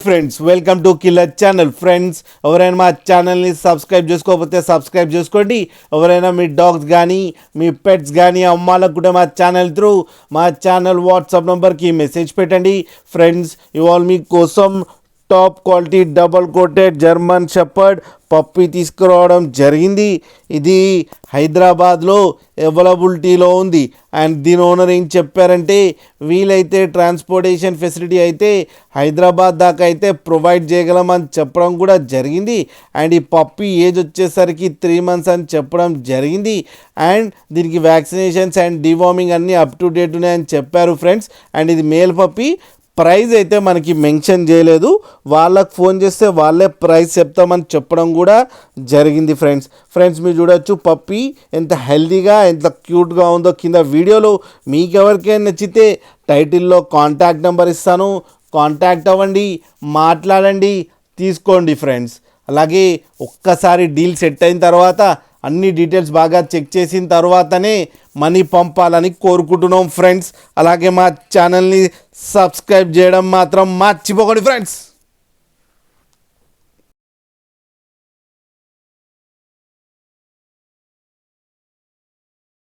Friends welcome to killer channel. Friends ఎవరైనా మా ఛానల్ని సబ్స్క్రైబ్ చేసుకోకపోతే సబ్స్క్రైబ్ చేసుకోండి. ఎవరైనా మీ డాగ్స్ కానీ మీ పెట్స్ కానీ అమ్మాలకు కూడా మా ఛానల్ త్రూ మా ఛానల్ వాట్సాప్ నెంబర్కి మెసేజ్ పెట్టండి. ఫ్రెండ్స్ ఇవాళ మీకోసం top quality double coated German shepherd puppy తీసుకురావడం జరిగింది. ఇది హైదరాబాద్లో అవైలబిలిటీలో ఉంది. అండ్ దీని ఓనర్ ఏం చెప్పారంటే వీలైతే ట్రాన్స్పోర్టేషన్ ఫెసిలిటీ అయితే హైదరాబాద్ దాకా అయితే ప్రొవైడ్ చేయగలమని చెప్పడం కూడా జరిగింది. అండ్ ఈ పప్పీ ఏజ్ వచ్చేసరికి 3 months అని చెప్పడం జరిగింది. అండ్ దీనికి వ్యాక్సినేషన్స్ అండ్ డివార్మింగ్ అన్నీ అప్ టు డేట్ ఉన్నాయని చెప్పారు ఫ్రెండ్స్. అండ్ ఇది మేల్ పప్పీ. ప్రైస్ అయితే మనకి మెన్షన్ చేయలేదు. వాళ్ళకు ఫోన్ చేస్తే వాళ్ళే ప్రైస్ చెప్తామని చెప్పడం కూడా జరిగింది ఫ్రెండ్స్ మీరు చూడొచ్చు పప్పీ ఎంత హెల్తీగా ఎంత క్యూట్గా ఉందో. కింద వీడియోలో మీకు ఎవరికైనా నచ్చితే టైటిల్లో కాంటాక్ట్ నెంబర్ ఇస్తాను, కాంటాక్ట్ అవ్వండి, మాట్లాడండి, తీసుకోండి ఫ్రెండ్స్. అలాగే ఒక్కసారి డీల్ సెట్ అయిన తర్వాత అన్ని డీటెయిల్స్ బాగా చెక్ చేసిన తర్వాతనే మనీ పంపాలని కోరుకుంటున్నాం ఫ్రెండ్స్. అలాగే మా ఛానల్ని సబ్స్క్రైబ్ చేయడం మాత్రం మర్చిపోకండి ఫ్రెండ్స్.